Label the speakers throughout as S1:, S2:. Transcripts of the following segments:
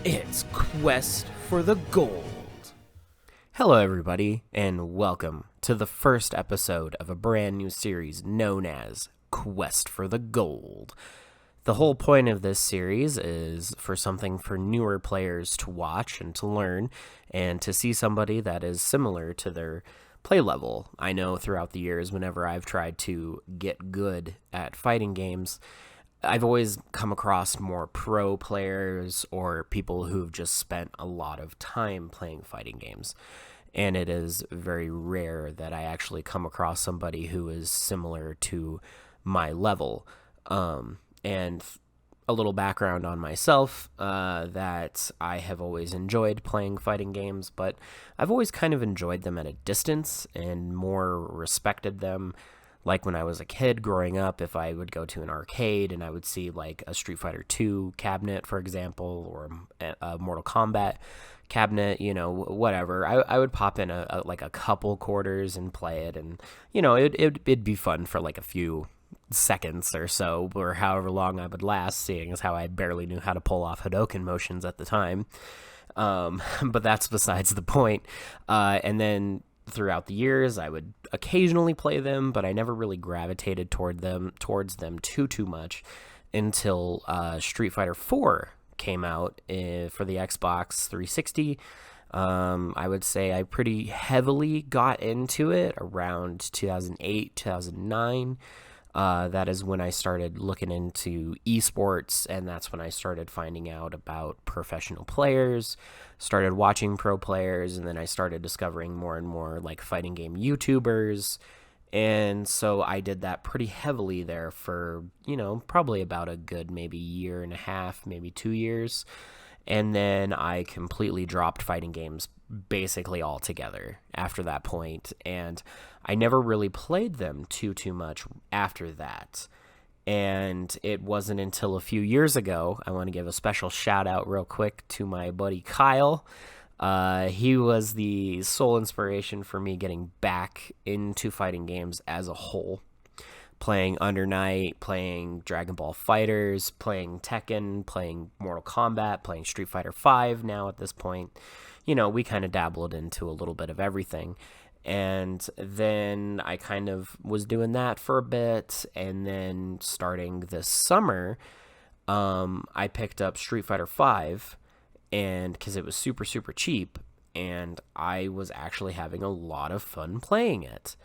S1: It's Quest for the Gold. Hello, everybody, and welcome to the first episode of a brand new series known as Quest for the Gold. The whole point of this series is for something for newer players to watch and to learn, and to see somebody that is similar to their play level. I know throughout the years, whenever I've tried to get good at fighting games, I've always come across more pro players or people who've just spent a lot of time playing fighting games. And it is very rare that I actually come across somebody who is similar to my level. And a little background on myself, that I have always enjoyed playing fighting games, but I've always kind of enjoyed them at a distance and more respected them. Like when I was a kid growing up, if I would go to an arcade and I would see like a Street Fighter 2 cabinet, for example, or a Mortal Kombat cabinet, whatever, I would pop in a couple quarters and play it, and it'd be fun for like a few seconds or so, or however long I would last, seeing as how I barely knew how to pull off Hadoken motions at the time. But that's besides the point. And then throughout the years, I would occasionally play them, but I never really gravitated towards them too much until Street Fighter 4 came out for the Xbox 360. I would say I pretty heavily got into it around 2008, 2009. That is when I started looking into esports, and that's when I started finding out about professional players, started watching pro players, and then I started discovering more and more like fighting game YouTubers. And so I did that pretty heavily there for, probably about a good maybe year and a half, maybe 2 years. And then I completely dropped fighting games basically altogether after that point, and I never really played them too much after that. And it wasn't until a few years ago, I want to give a special shout out real quick to my buddy Kyle. He was the sole inspiration for me getting back into fighting games as a whole. Playing Under Night, playing Dragon Ball Fighters, playing Tekken, playing Mortal Kombat, playing Street Fighter 5 now at this point. We kind of dabbled into a little bit of everything. And then I kind of was doing that for a bit. And then starting this summer, I picked up Street Fighter 5, and because it was super, super cheap. And I was actually having a lot of fun playing it.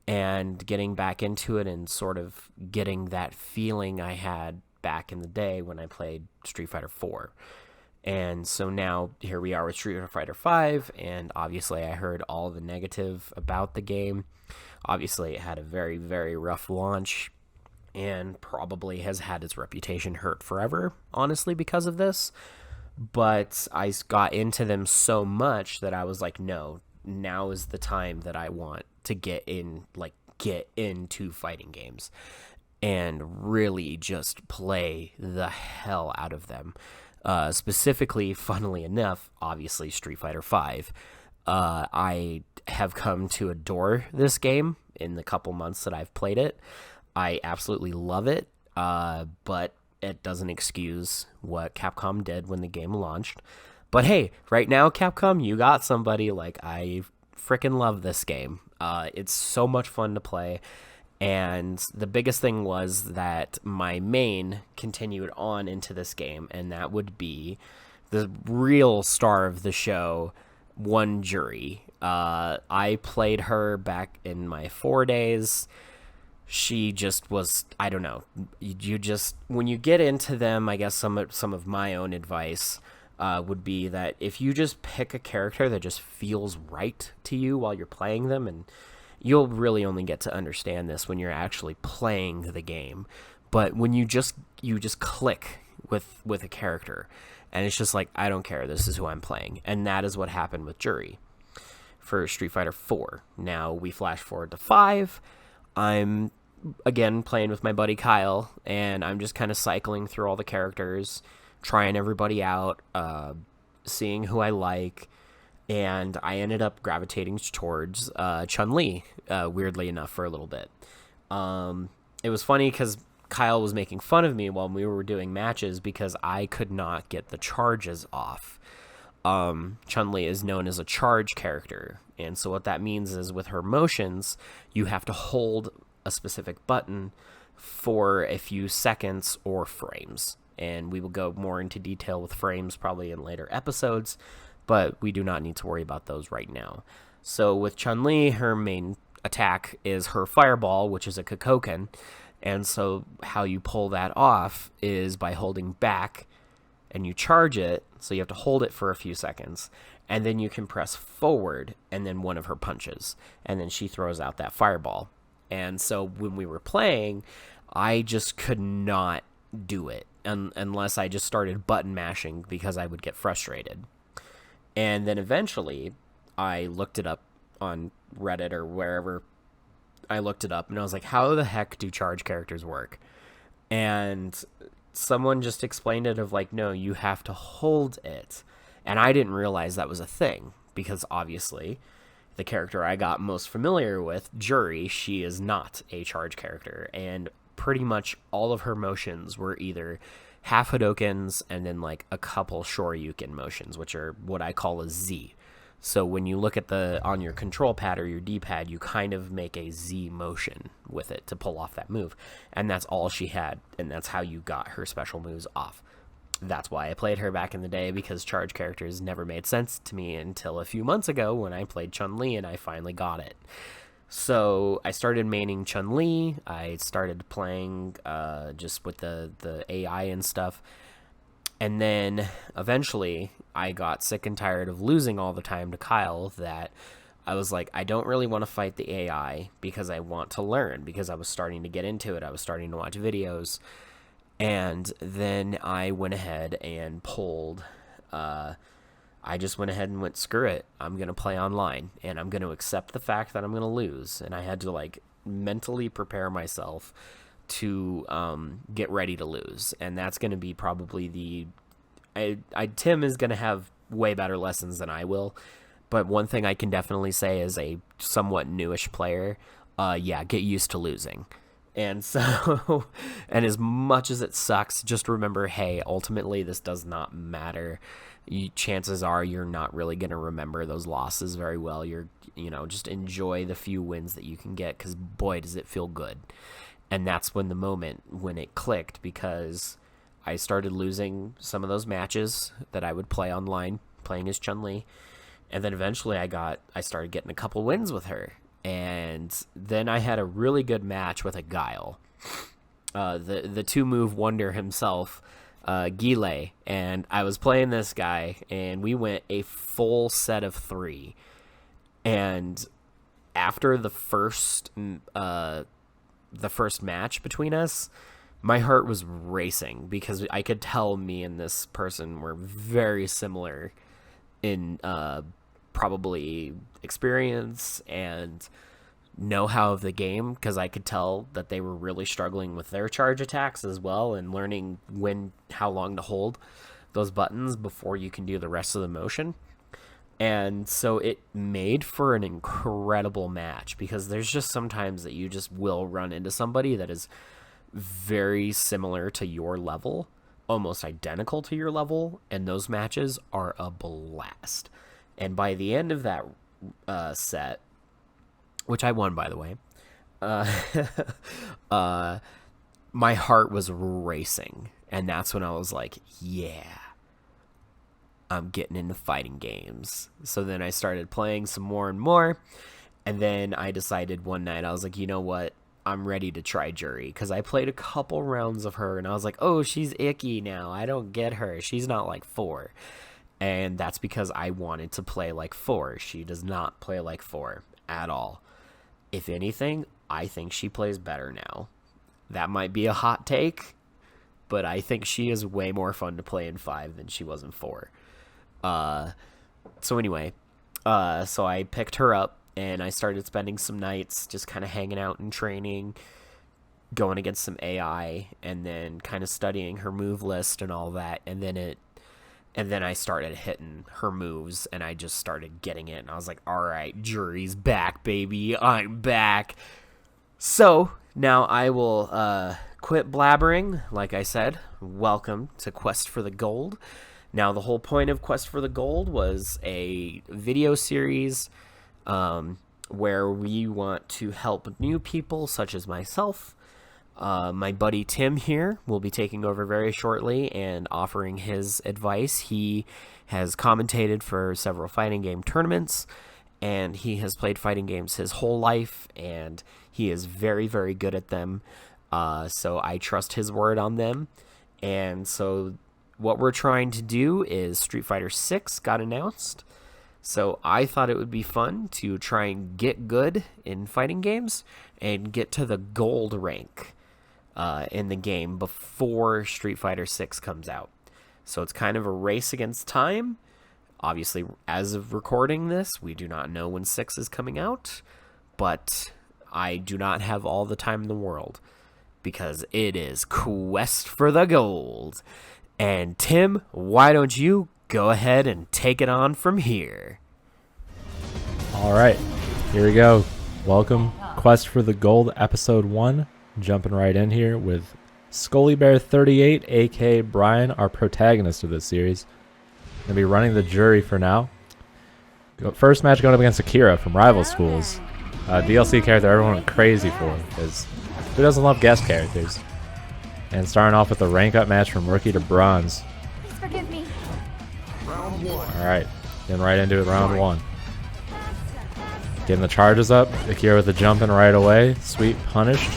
S1: And getting back into it and sort of getting that feeling I had back in the day when I played Street Fighter 4. And so now here we are with Street Fighter 5, and obviously I heard all the negative about the game. Obviously it had a very, very rough launch and probably has had its reputation hurt forever, honestly, because of this. But I got into them so much that I was like, no, now is the time that I want to get into fighting games and really just play the hell out of them. Specifically, funnily enough, obviously Street Fighter 5. I have come to adore this game in the couple months that I've played it. I absolutely love it, but it doesn't excuse what Capcom did when the game launched. But hey, right now, Capcom, you got somebody. Like, I freaking love this game. It's so much fun to play. And the biggest thing was that my main continued on into this game, and that would be the real star of the show, One Jury. I played her back in my 4 days. She just was, I don't know. You just, when you get into them, I guess some of my own advice would be that if you just pick a character that just feels right to you while you're playing them, and you'll really only get to understand this when you're actually playing the game. But when you just click with a character, and it's just like, I don't care, this is who I'm playing. And that is what happened with Jury for Street Fighter 4. Now we flash forward to 5. I'm again playing with my buddy Kyle, and I'm just kind of cycling through all the characters, trying everybody out, seeing who I like. And I ended up gravitating towards Chun-Li, weirdly enough, for a little bit. It was funny because Kyle was making fun of me while we were doing matches because I could not get the charges off. Chun-Li is known as a charge character, and so what that means is with her motions, you have to hold a specific button for a few seconds or frames, and we will go more into detail with frames probably in later episodes, but we do not need to worry about those right now. So with Chun-Li, her main attack is her fireball, which is a Kokoken, and so how you pull that off is by holding back, and you charge it, so you have to hold it for a few seconds, and then you can press forward, and then one of her punches, and then she throws out that fireball. And so when we were playing, I just could not do it unless I just started button mashing because I would get frustrated. And then eventually, I looked it up on Reddit or wherever I looked it up, and I was like, how the heck do charge characters work? And someone just explained it of like, no, you have to hold it. And I didn't realize that was a thing because obviously the character I got most familiar with, Juri, she is not a charge character. And pretty much all of her motions were either half Hadokens and then like a couple Shoryuken motions, which are what I call a Z. So when you look at on your control pad or your D-pad, you kind of make a Z motion with it to pull off that move. And that's all she had, and that's how you got her special moves off. That's why I played her back in the day, because charge characters never made sense to me until a few months ago when I played Chun-Li and I finally got it. So I started maining Chun-Li. I started playing just with the AI and stuff. And then eventually I got sick and tired of losing all the time to Kyle, that I was like, I don't really want to fight the AI because I want to learn, because I was starting to get into it. I was starting to watch videos. And then I went ahead and pulled, I just went ahead and went, screw it. I'm going to play online and I'm going to accept the fact that I'm going to lose. And I had to like mentally prepare myself to get ready to lose. And that's going to be probably Tim is going to have way better lessons than I will. But one thing I can definitely say as a somewhat newish player, get used to losing. And so, and as much as it sucks, just remember, hey, ultimately this does not matter. Chances are you're not really going to remember those losses very well. Just enjoy the few wins that you can get, because boy, does it feel good. And that's when the moment when it clicked, because I started losing some of those matches that I would play online, playing as Chun-Li. And then eventually I started getting a couple wins with her. And then I had a really good match with a Guile. The two-move wonder himself, Guile. And I was playing this guy, and we went a full set of 3. And after the first match between us, my heart was racing, because I could tell me and this person were very similar in probably experience and know-how of the game, because I could tell that they were really struggling with their charge attacks as well, and learning how long to hold those buttons before you can do the rest of the motion. And so it made for an incredible match, because there's just sometimes that you just will run into somebody that is very similar to your level, almost identical to your level, and those matches are a blast. And by the end of that set, which I won, by the way, my heart was racing, and that's when I was like, yeah, I'm getting into fighting games. So then I started playing some more and more, and then I decided one night, I was like, you know what, I'm ready to try Juri, because I played a couple rounds of her, and I was like, oh, she's icky now, I don't get her, she's not like 4. And that's because I wanted to play like 4. She does not play like 4 at all. If anything, I think she plays better now. That might be a hot take, but I think she is way more fun to play in 5 than she was in 4. So anyway, so I picked her up, and I started spending some nights just kind of hanging out and training, going against some AI, and then kind of studying her move list and all that. And then I started hitting her moves, and I just started getting it. And I was like, all right, Juri's back, baby. I'm back. So now I will quit blabbering. Like I said, welcome to Quest for the Gold. Now, the whole point of Quest for the Gold was a video series where we want to help new people such as myself. My buddy Tim here will be taking over very shortly and offering his advice. He has commentated for several fighting game tournaments, and he has played fighting games his whole life, and he is very, very good at them. So I trust his word on them. And so what we're trying to do is Street Fighter 6 got announced. So I thought it would be fun to try and get good in fighting games and get to the gold rank in the game before Street Fighter 6 comes out. So it's kind of a race against time. Obviously, as of recording this, we do not know when 6 is coming out, but I do not have all the time in the world because it is Quest for the Gold. And Tim, why don't you go ahead and take it on from here?
S2: All right, here we go. Welcome, Quest for the Gold, Episode 1. Jumping right in here with Scully Bear 38, aka Brian, our protagonist of this series. Gonna be running the jury for now. First match going up against Akira from Rival Schools. DLC character everyone went crazy for, because who doesn't love guest characters? And starting off with a rank up match from rookie to bronze.
S3: Please forgive me.
S2: Alright, getting right into it, round 1. Getting the charges up. Akira with the jumping right away. Sweep punished.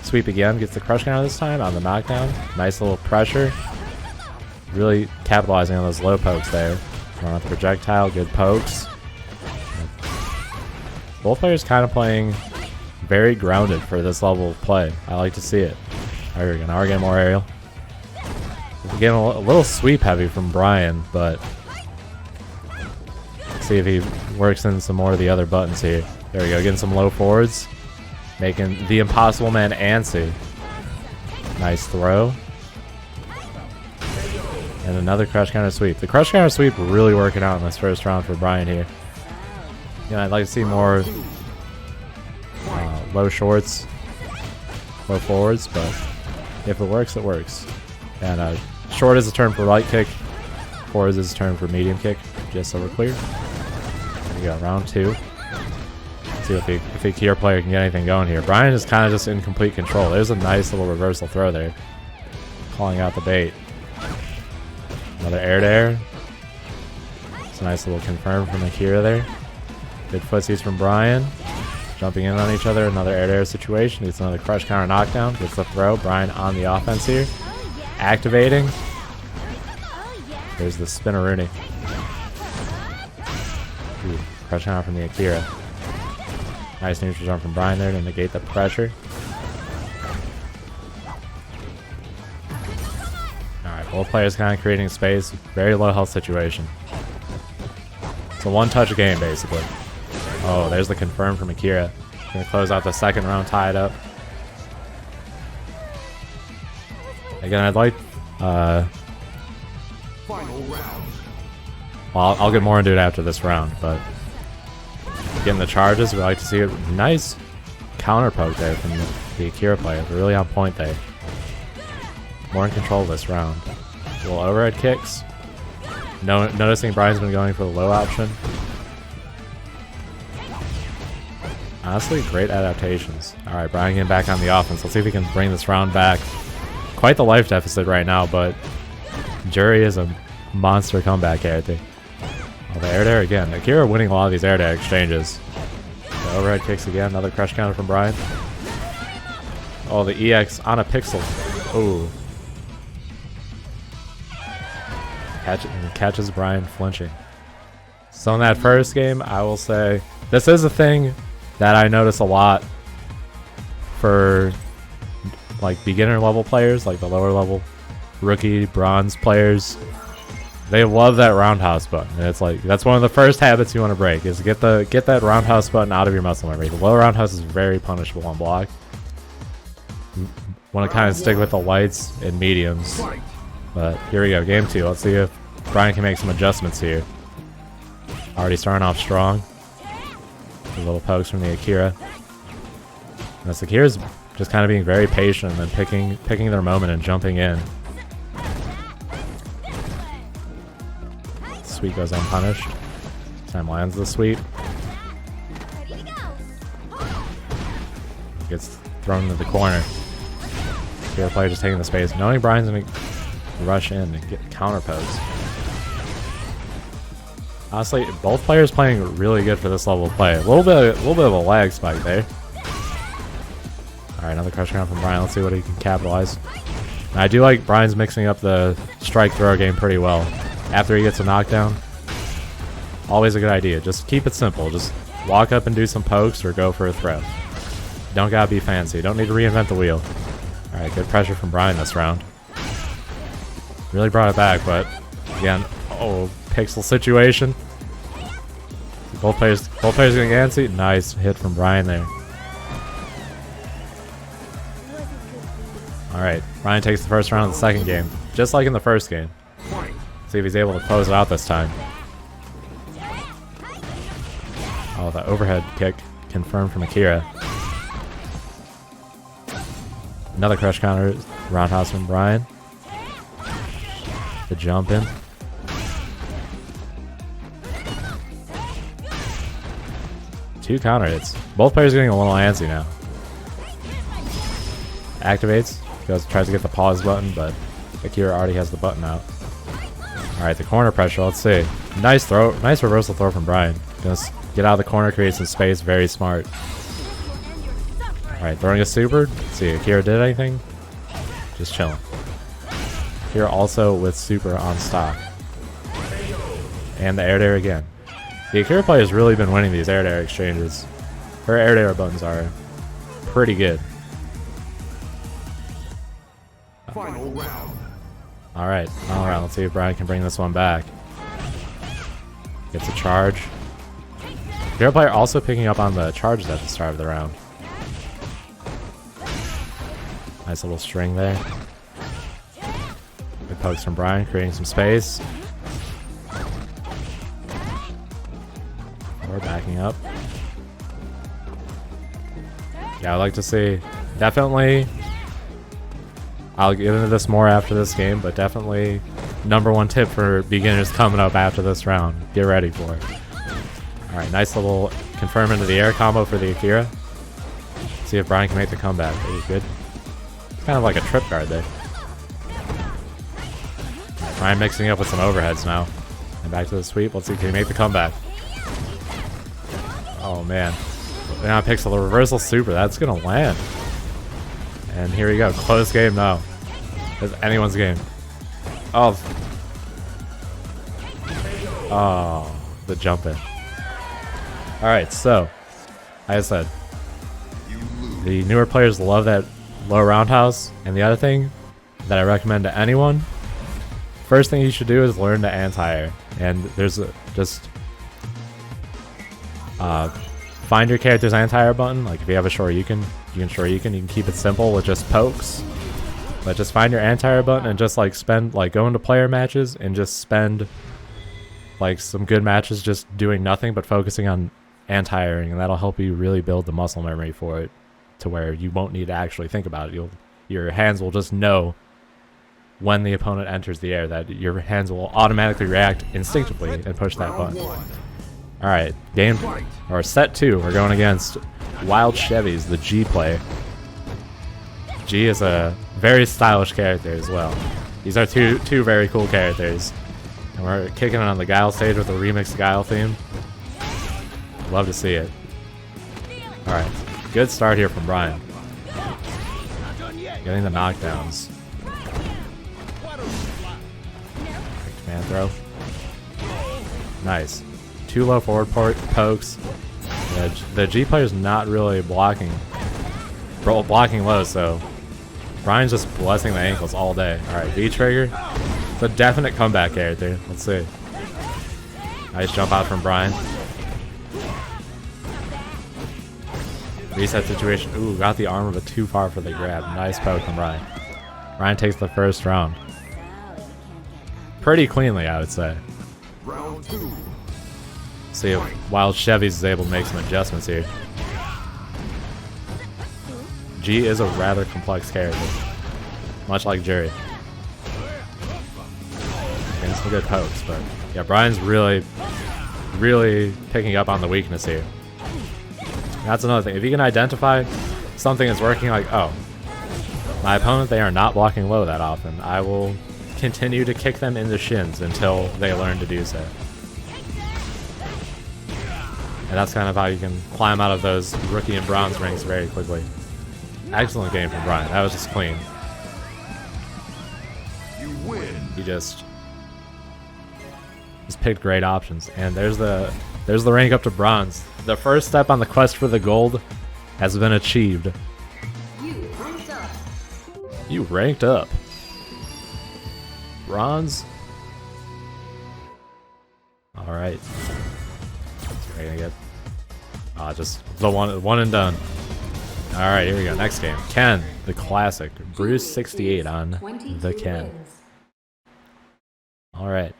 S2: Sweep again. Gets the crush counter this time on the knockdown. Nice little pressure. Really capitalizing on those low pokes there. Run up the projectile. Good pokes. Both players kind of playing very grounded for this level of play. I like to see it. There we go. Now we're getting more aerial. We're getting a little sweep heavy from Brian, but let's see if he works in some more of the other buttons here. There we go. Getting some low forwards. Making the Impossible Man antsy. Nice throw. And another crush counter sweep. The crush counter sweep really working out in this first round for Brian here. You know, I'd like to see more low shorts, low forwards, but if it works, it works. And short is a term for light kick. Forwards is a term for medium kick, just so we're clear. There we go, round 2. See if the Akira player can get anything going here. Brian is kind of just in complete control. There's a nice little reversal throw there. Calling out the bait. Another air to air. It's a nice little confirm from Akira there. Good footsies from Brian. Jumping in on each other. Another air to air situation. Gets another crush counter knockdown. Gets the throw. Brian on the offense here. Activating. There's the spinneroonie. Ooh, crush counter from the Akira. Nice neutral jump from Brian there to negate the pressure. Alright, both players kind of creating space. Very low health situation. It's a one-touch game, basically. Oh, there's the confirm from Akira. Gonna close out the second round, tie it up. Again, I'd like... Well, I'll get more into it after this round, but... Getting the charges, we like to see a nice counter poke there from the Akira player. They're really on point there. More in control this round. Little overhead kicks. Noticing Brian's been going for the low option. Honestly, great adaptations. Alright, Brian getting back on the offense. Let's see if we can bring this round back. Quite the life deficit right now, but Jury is a monster comeback character. Oh, the air to air again. Akira winning a lot of these air to air exchanges. The overhead kicks again. Another crush counter from Brian. Oh, the EX on a pixel. Oh. Catches Brian flinching. So in that first game, I will say this is a thing that I notice a lot for like beginner level players, like the lower level rookie bronze players. They love that roundhouse button. And it's like that's one of the first habits you want to break is get that roundhouse button out of your muscle memory. The low roundhouse is very punishable on block. Want to kind of stick with the lights and mediums. But here we go, game 2. Let's see if Brian can make some adjustments here. Already starting off strong. The little pokes from the Akira. Now Akira's Just kind of being very patient and then picking their moment and jumping in. Sweep goes unpunished. Time lands the sweep. Gets thrown into the corner. The other player just taking the space, knowing Brian's gonna rush in and get counterposed. Honestly, both players playing really good for this level of play. A little bit of a lag spike there. All right, another crush count from Brian. Let's see what he can capitalize. And I do like Brian's mixing up the strike throw game pretty well. After he gets a knockdown, always a good idea. Just keep it simple. Just walk up and do some pokes or go for a throw. Don't gotta be fancy. Don't need to reinvent the wheel. All right, good pressure from Brian this round. Really brought it back, but again, pixel situation. Both players getting antsy. Nice hit from Brian there. All right, Brian takes the first round of the second game, just like in the first game. See if he's able to close it out this time. Oh, the overhead kick confirmed from Akira. Another crush counter, roundhouse from Brian. The jump in. Two counter hits. Both players getting a little antsy now. Activates. Tries to get the pause button, but Akira already has the button out. Alright, the corner pressure. Let's see. Nice throw. Nice reversal throw from Brian. Just get out of the corner, create some space. Very smart. Alright, throwing a super. Let's see. Akira did anything? Just chilling. Akira also with super on stock. And the air to air again. The Akira player has really been winning these air to air exchanges. Her air to air buttons are pretty good.
S3: Final round.
S2: Alright, final round. Let's see if Brian can bring this one back. Gets a charge. The other player also picking up on the charges at the start of the round. Nice little string there. Good pokes from Brian, creating some space. We're backing up. Yeah, I'd like to see. Definitely. I'll get into this more after this game, but definitely #1 tip for beginners coming up after this round. Get ready for it. Alright, nice little confirm into the air combo for the Akira. See if Brian can make the comeback. That was good. It's kind of like a trip guard there. Brian mixing up with some overheads now. And back to the sweep. Let's see, can he make the comeback? Oh man. Now picks the reversal super. That's going to land. And here we go. Close game now. It's anyone's game. Oh. Oh. The jump in. Alright, so. Like I said. The newer players love that low roundhouse. And the other thing that I recommend to anyone. First thing you should do is learn to anti-air. And there's just. Find your character's anti-air button. Like if you have a Shoryuken, you can keep it simple with just pokes. But just find your anti-air button and just like go into player matches and just spend like some good matches just doing nothing but focusing on anti-airing, and that'll help you really build the muscle memory for it to where you won't need to actually think about it. Your hands will just know when the opponent enters the air that your hands will automatically react instinctively and push that button. Alright, set 2, we're going against Wild Chevys, the G player. G is a very stylish character as well. These are two very cool characters. And we're kicking it on the Guile stage with a remixed Guile theme. Love to see it. Alright, good start here from Brian. Getting the knockdowns. Command throw. Nice. 2 low forward pokes. The G player's not really blocking low, so Brian's just blessing the ankles all day. Alright, V trigger. It's a definite comeback character. Let's see. Nice jump out from Brian. Reset situation. Ooh, got the armor, but too far for the grab. Nice poke from Brian. Brian takes the first round. Pretty cleanly, I would say.
S3: Round 2.
S2: See if Wild Chevy's is able to make some adjustments here. G is a rather complex character, much like Jury. Getting some good pokes, but yeah, Brian's really picking up on the weakness here. That's another thing. If you can identify something is working, like, oh, my opponent, they are not blocking low that often, I will continue to kick them in the shins until they learn to do so. And that's kind of how you can climb out of those rookie and bronze ranks very quickly. Excellent game from Brian. That was just clean.
S3: You win.
S2: He just picked great options. And there's the rank up to bronze. The first step on the quest for the gold has been achieved. You ranked up. Bronze. All right. We're gonna get just the one and done. All right, here we go. Next game, Ken, the classic. Bruce 68 on the Ken. All right.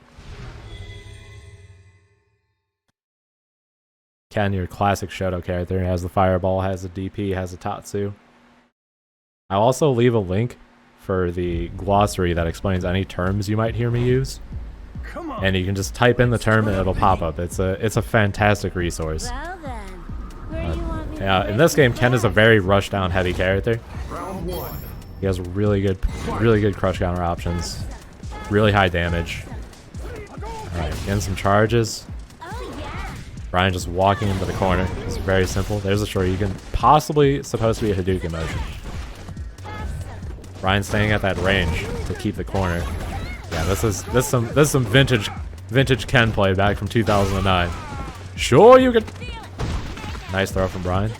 S2: Ken, your classic Shoto character, has the Fireball, has a DP, has a Tatsu. I'll also leave a link for the glossary that explains any terms you might hear me use. And you can just type in the term and it'll pop up. It's a fantastic resource.
S4: Well then, where do you want me
S2: Yeah, in this game, Ken is a very rushdown heavy character.
S3: Round 1.
S2: He has really good crush counter options, really high damage. All right, getting some charges.
S4: Oh yeah.
S2: Brian just walking into the corner. It's very simple. There's a short. You can possibly supposed to be a Hadouken motion. Brian staying at that range to keep the corner. Yeah, this is some vintage Ken play back from 2009. Sure, you can. Nice throw from Brian.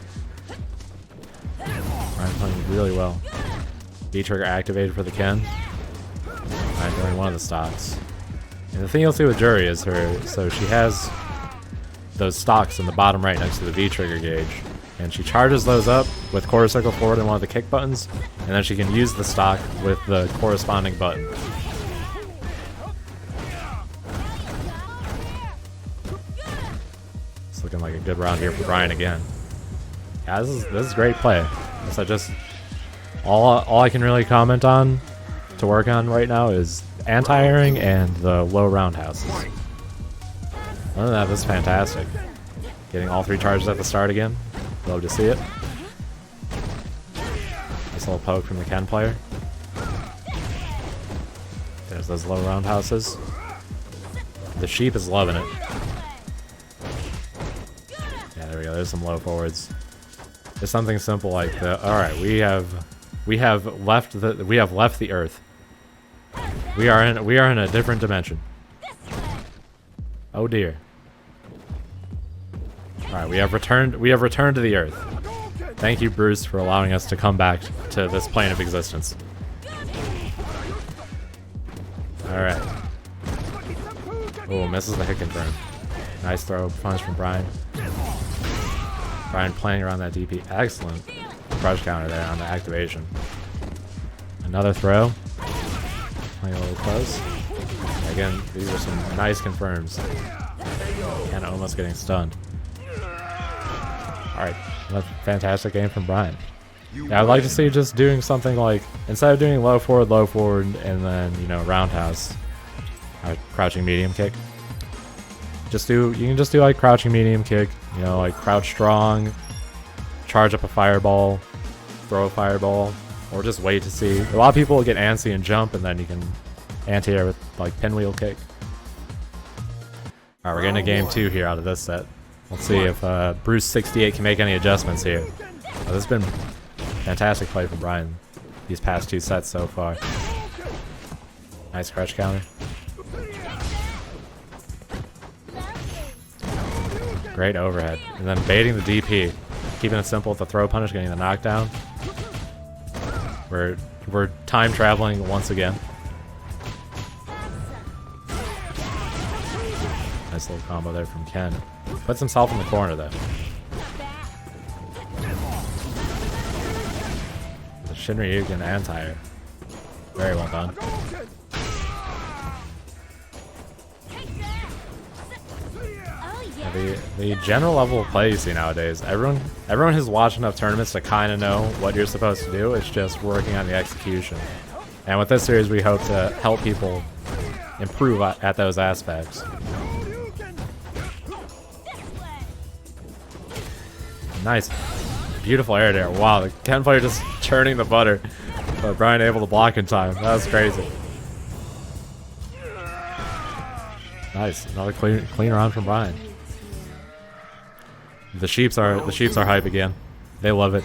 S2: Brian playing really well. B trigger activated for the Ken. Brian doing one of the stocks. And the thing you'll see with Jury is so she has those stocks in the bottom right next to the V trigger gauge. And she charges those up with quarter circle forward and one of the kick buttons, and then she can use the stock with the corresponding button. It's looking like a good round here for Brian again. Yeah, this is great play. So just all I can really comment on to work on right now is anti-airing and the low roundhouses. Other than that, this is fantastic. Getting all 3 charges at the start again. Love to see it. Nice little poke from the Ken player. There's those low roundhouses. The sheep is loving it. Yeah, there we go. There's some low forwards. There's something simple like the. All right, we have left the earth. We are in a different dimension. Oh dear. Alright, we have returned to the earth. Thank you, Bruce, for allowing us to come back to this plane of existence. Alright. Oh, misses the hit confirm. Nice throw punch from Brian. Brian playing around that DP. Excellent crush counter there on the activation. Another throw. Playing a little close. Again, these are some nice confirms. And almost getting stunned. Alright, that's a fantastic game from Brian. Yeah, I'd like to see just doing something like, instead of doing low forward, and then, you know, roundhouse, crouching medium kick. You can just do like crouching medium kick, you know, like crouch strong, charge up a fireball, throw a fireball, or just wait to see. A lot of people will get antsy and jump, and then you can anti-air with like pinwheel kick. Alright, we're getting a game 2 here out of this set. Let's see if Bruce 68 can make any adjustments here. This has been fantastic play from Brian these past 2 sets so far. Nice crouch counter. Great overhead. And then baiting the DP. Keeping it simple with the throw punish, getting the knockdown. We're time traveling once again. Nice little combo there from Ken. Puts himself in the corner though. The Shinryuken anti-air. Very well done. The general level of play you see nowadays, everyone has watched enough tournaments to kind of know what you're supposed to do. It's just working on the execution. And with this series, we hope to help people improve at those aspects. Nice. Beautiful air there. Wow, the Ken player just churning the butter. But Brian able to block in time. That was crazy. Nice. Another clean round from Brian. The Sheeps are hype again. They love it.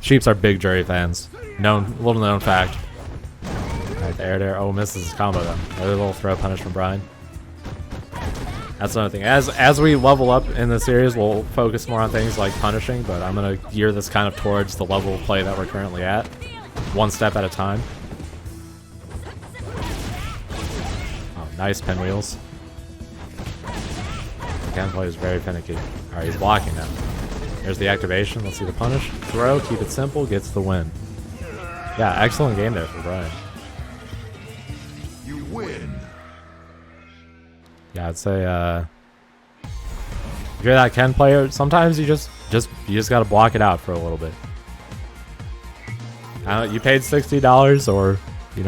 S2: Sheeps are big jury fans. Little known fact. Alright, the air there. Oh, misses his combo though. Another little throw punish from Brian. That's another thing. As we level up in the series, we'll focus more on things like punishing, but I'm gonna gear this kind of towards the level of play that we're currently at. One step at a time. Oh, nice pinwheels. Ken player is very finicky. Alright, he's blocking now. Here's the activation. Let's see the punish. Throw, keep it simple, gets the win. Yeah, excellent game there for Brian.
S3: You win.
S2: Yeah, I'd say if you're that Ken player, sometimes you just gotta block it out for a little bit. You paid $60 or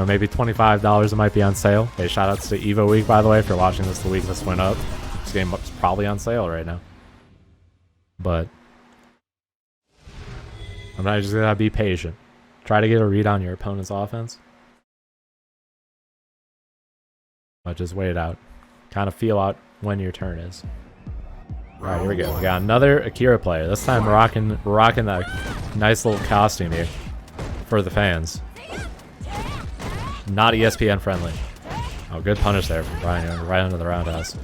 S2: maybe $25. It might be on sale. Hey, shout outs to Evo Week, by the way, for watching this the week this went up. This game is probably on sale right now. But I'm not just gonna be patient. Try to get a read on your opponent's offense. But just wait it out. Kind of feel out when your turn is. Alright, here we go. We got another Akira player. This time we're rocking that nice little costume here for the fans. Not ESPN friendly. Oh, good punish there from Brian, right under the roundhouse.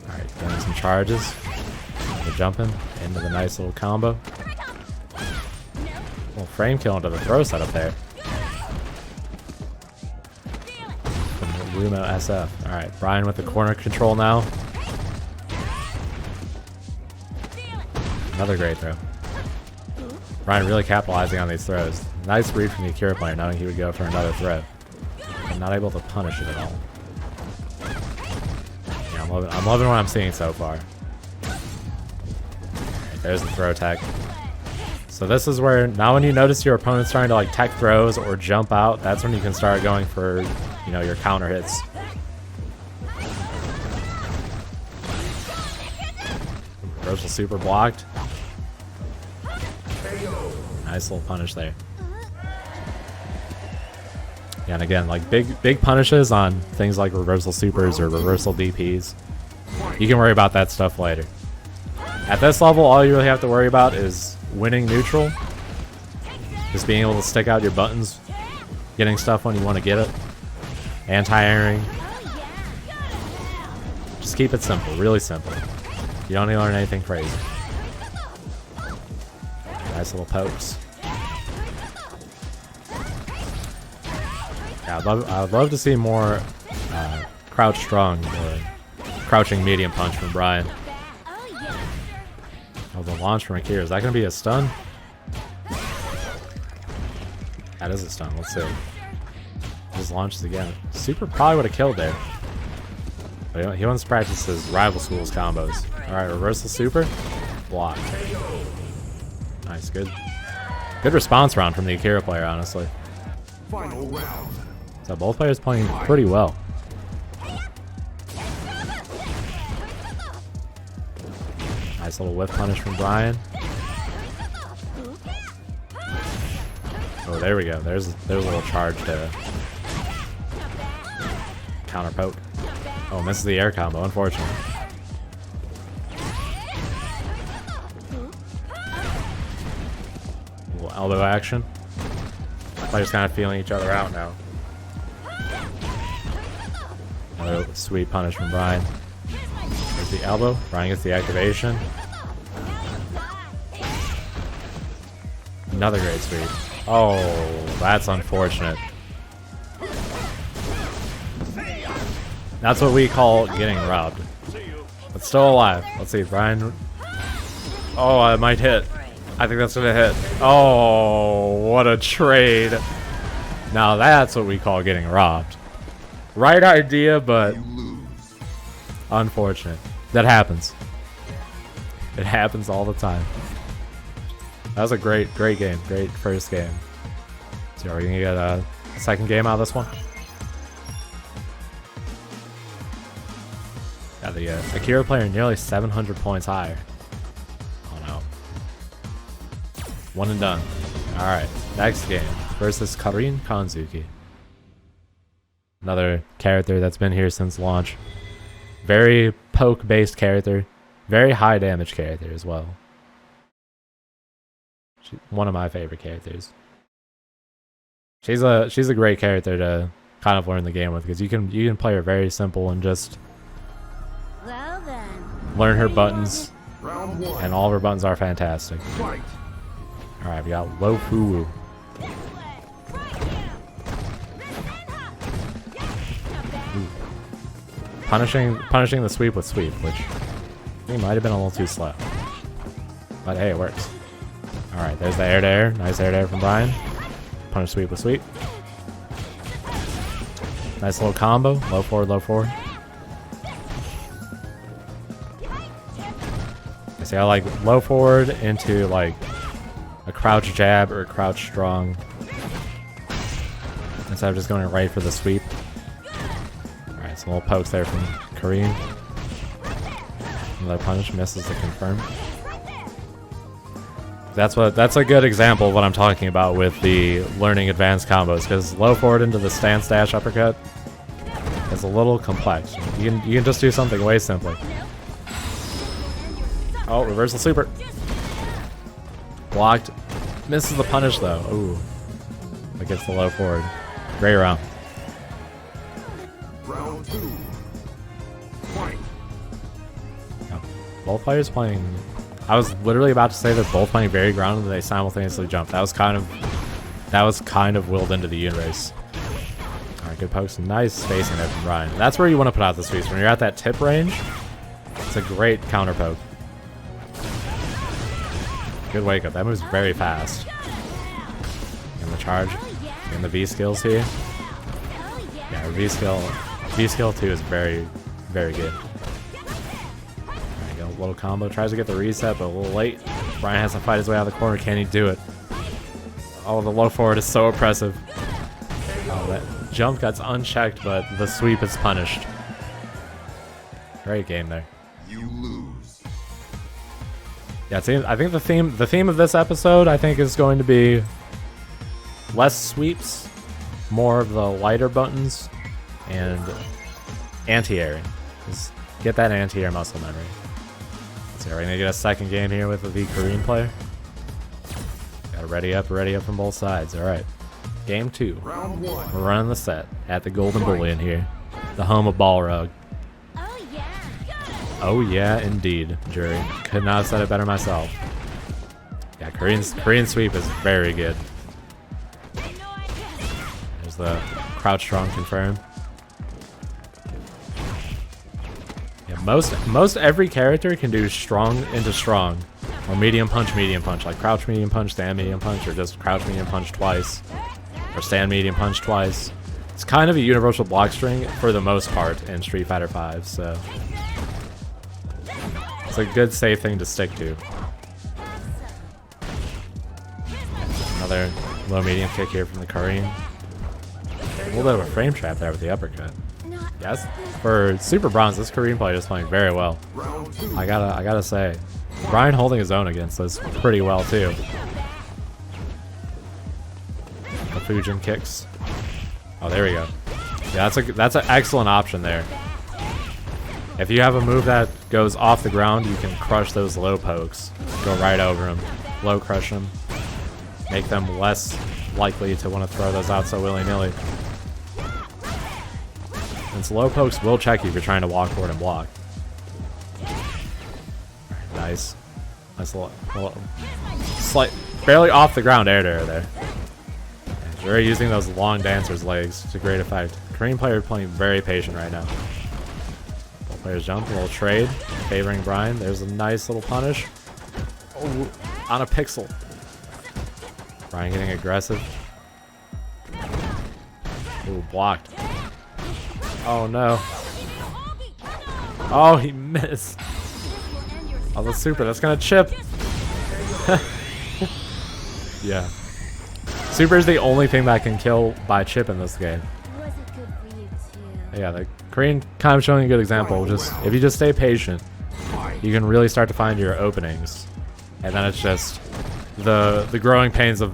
S2: Alright, getting some charges. We're jumping into the nice little combo. Little frame kill into the throw setup there. Rumo SF. Alright, Brian with the corner control now. Another great throw. Brian really capitalizing on these throws. Nice read from the Akira player, knowing he would go for another throw. And not able to punish it at all. Yeah, I'm loving what I'm seeing so far. Right, there's the throw tech. So this is where, now when you notice your opponent's trying to like tech throws or jump out, that's when you can start going for your counter hits. Reversal super blocked. Nice little punish there. Yeah, and again, like big punishes on things like reversal supers or reversal DPs. You can worry about that stuff later. At this level, all you really have to worry about is winning neutral. Just being able to stick out your buttons, getting stuff when you want to get it. Anti-airing. Just keep it simple, really simple. You don't need to learn anything crazy. Nice little pokes. Yeah, I'd love to see more crouch strong or crouching medium punch from Brian. Oh, the launch from Akira. Is that going to be a stun? That is a stun. Let's see. Just launches again. Super probably would have killed there. But he wants to practice his rival schools combos. Alright, reversal super. Block. Nice, good response round from the Akira player, honestly.
S3: Final round.
S2: So both players playing pretty well. Nice little whiff punish from Brian. Oh, there we go. There's a little charge to counter poke. Oh, misses the air combo, unfortunately. A little elbow action. Players kind of feeling each other out now. Another sweet punish from Brian. There's the elbow. Brian gets the activation. Another great sweep. Oh, that's unfortunate. That's what we call getting robbed. But still alive. Let's see, Brian. Oh, it might hit. I think that's gonna hit. Oh, what a trade. Now that's what we call getting robbed. Right idea, but Unfortunate. That happens. It happens all the time. That was a great game. Great first game. So are we gonna get a second game out of this one? Yeah, the Akira player nearly 700 points higher. Oh no. One and done. Alright, next game. Versus Karin Kanzuki. Another character that's been here since launch. Very poke-based character. Very high damage character as well. One of my favorite characters. She's a great character to kind of learn the game with, because you can play her very simple and just
S4: Well then.
S2: learn her buttons,
S3: Round one.
S2: and all of her buttons are fantastic.
S3: Fight.
S2: Alright, we got Lo Fu. Punishing the sweep with sweep, which I think might have been a little too slow. But hey, it works. Alright, there's the air to air. Nice air to air from Brian. Punish sweep with sweep. Nice little combo. Low forward, low forward. I see, I like low forward into like a crouch jab or a crouch strong, instead of just going right for the sweep. Alright, some little pokes there from Kareem. Another punish, misses to confirm. That's a good example of what I'm talking about with the learning advanced combos, because low forward into the stance dash uppercut is a little complex. You can just do something way simpler. Oh, reversal super. Blocked. Misses the punish though. Ooh. That gets the low forward. Great round.
S3: Round two. Fight.
S2: Yeah. Both players playing. I was literally about to say they're both playing very grounded and they simultaneously jumped. That was kind of willed into the Unirace. Alright, good pokes. Nice spacing there from Brian. That's where you want to put out the sweeps. When you're at that tip range, it's a great counter poke. Good wake up. That moves very fast. And the charge. And the V skills here. Yeah, V skill 2 is very, very good. Alright, got a little combo. Tries to get the reset, but a little late. Brian has to fight his way out of the corner. Can he do it? Oh, the low forward is so oppressive. Oh, that jump gets unchecked, but the sweep is punished. Great game there.
S3: You lose.
S2: Yeah, I think the theme of this episode, I think, is going to be less sweeps, more of the lighter buttons, and anti-airing. Just get that anti-air muscle memory. So we're gonna get a second game here with the Korean player. Gotta ready up from both sides. All right, game 2.
S3: Round one.
S2: We're running the set at the Golden Bullion here, the home of Balrog.
S4: Oh yeah.
S2: Oh yeah, indeed, Jury. Could not have said it better myself. Yeah, Korean sweep is very good. There's the crouch strong confirm. Yeah, most every character can do strong into strong, or medium punch, like crouch medium punch, stand medium punch, or just crouch medium punch twice, or stand medium punch twice. It's kind of a universal block string for the most part in Street Fighter V, so it's a good safe thing to stick to. Another low medium kick here from the Kareem. A little bit of a frame trap there with the uppercut. Yes, for Super Bronze, this Korean player is playing very well.
S3: Round two.
S2: I gotta say, Brian holding his own against this pretty well too. The Fujin kicks. Oh, there we go. Yeah, that's an excellent option there. If you have a move that goes off the ground, you can crush those low pokes. Go right over them, low crush them, make them less likely to want to throw those out so willy-nilly. Since low pokes will check you if you're trying to walk forward and block. Nice. Nice little slight, barely off the ground air to air there. We're using those long dancer's legs to great effect. Korean player playing very patient right now. Both players jump, a little trade, favoring Brian. There's a nice little punish. Oh, on a pixel. Brian getting aggressive. Ooh, blocked. Oh no. Oh, he missed. Oh, the super. That's gonna chip. Yeah. Super is the only thing that can kill by chip in this game.
S4: Was it good for you too?
S2: Yeah, the Korean kind of showing a good example. Just if you just stay patient, you can really start to find your openings, and then it's just the growing pains of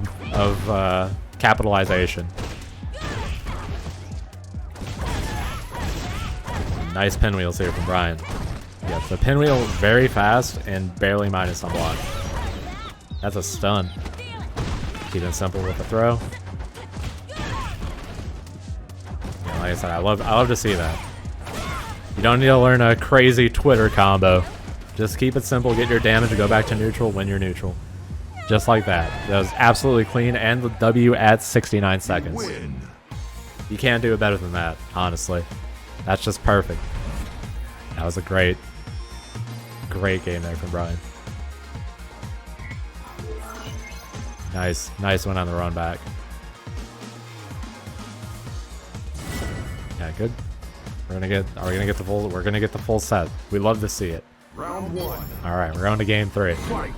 S2: capitalization. Nice pinwheels here from Brian. Yeah, the pinwheel very fast and barely minus on block. That's a stun. Keep it simple with the throw. Yeah, like I said, I love to see that. You don't need to learn a crazy Twitter combo. Just keep it simple, get your damage, and go back to neutral when you're neutral. Just like that. That was absolutely clean, and the W at 69 seconds.
S3: Win.
S2: You can't do it better than that, honestly. That's just perfect. That was a great game there from Brian. Nice one on the run back. Yeah, good. Are we gonna get the full set. We love to see it.
S3: Round 1.
S2: All right, we're going to game 3.
S3: Fight.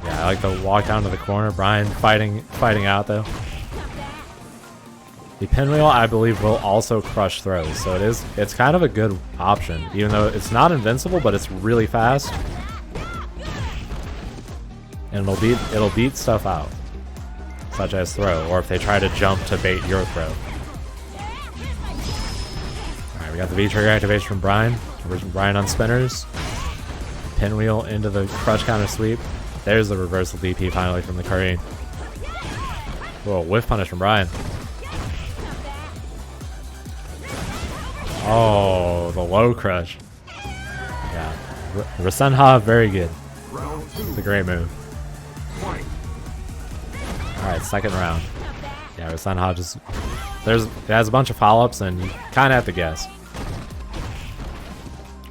S2: Yeah, I like the walk down to the corner. Brian fighting out though. The pinwheel, I believe, will also crush throws, so it's kind of a good option, even though it's not invincible, but it's really fast. And it'll beat stuff out, such as throw, or if they try to jump to bait your throw. Alright, we got the V-trigger activation from Brian. Brian on spinners. Pinwheel into the crush counter sweep. There's the reversal DP finally from the Korean. Whoa, whiff punish from Brian. Oh, the low crush. Yeah. Rasenha, very good.
S3: Round 2.
S2: It's a great move.
S3: Fight.
S2: Alright, second round. Yeah, Rasenha just... it has a bunch of follow-ups, and you kind of have to guess.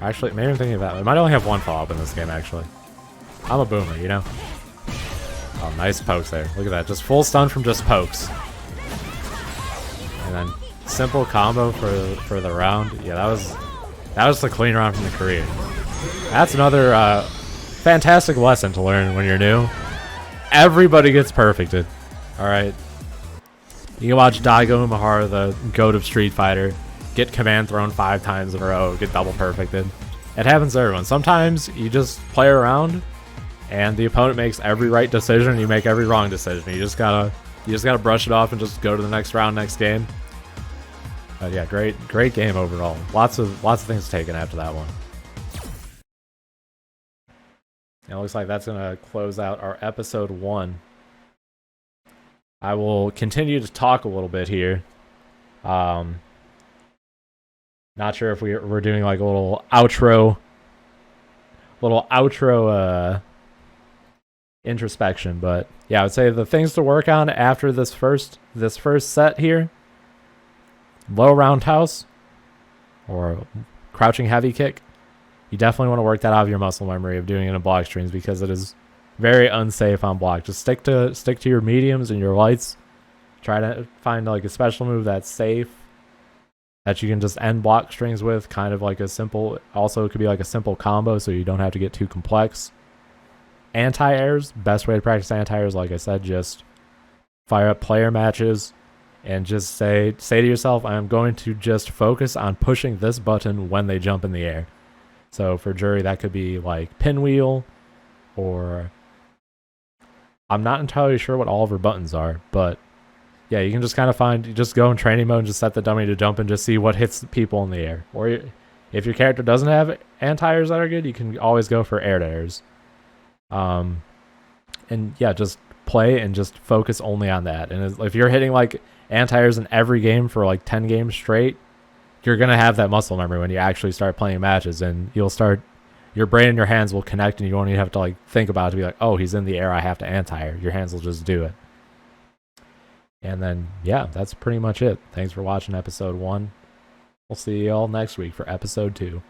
S2: Actually, maybe I'm thinking about it. It might only have one follow-up in this game, actually. I'm a boomer, you know? Oh, nice pokes there. Look at that. Just full stun from just pokes. And then simple combo for the round. Yeah, that was the clean round from the Korean. That's another fantastic lesson to learn when you're new. Everybody gets perfected. Alright. You can watch Daigo Umehara, the GOAT of Street Fighter, get command thrown 5 times in a row, get double perfected. It happens to everyone. Sometimes you just play around and the opponent makes every right decision and you make every wrong decision. You just gotta brush it off and just go to the next round, next game. But yeah, great game overall. Lots of things taken after that one. And it looks like that's gonna close out our episode 1. I will continue to talk a little bit here. Not sure if we're doing like a little outro introspection, but yeah, I would say the things to work on after this first set here: low roundhouse or crouching heavy kick. You definitely want to work that out of your muscle memory of doing it in block streams, because it is very unsafe on block. Just stick to your mediums and your lights. Try to find like a special move that's safe, that you can just end block strings with, kind of like a simple, also it could be like a simple combo so you don't have to get too complex. Anti-airs, best way to practice anti-airs, like I said, just fire up player matches and just say to yourself, I'm going to just focus on pushing this button when they jump in the air. So for Jury, that could be like pinwheel, or I'm not entirely sure what all of her buttons are, but yeah, you can just kind of just go in training mode and just set the dummy to jump and just see what hits people in the air. Or if your character doesn't have anti-airs that are good, you can always go for air to airs. And yeah, just play and just focus only on that. And if you're hitting like anti-airs in every game for like 10 games straight, you're going to have that muscle memory when you actually start playing matches, and your brain and your hands will connect, and you won't even have to like think about it to be like, oh, he's in the air, I have to anti-air. Your hands will just do it. And then, yeah, that's pretty much it. Thanks for watching episode 1. We'll see you all next week for episode 2.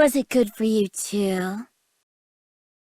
S4: Was it good for you too?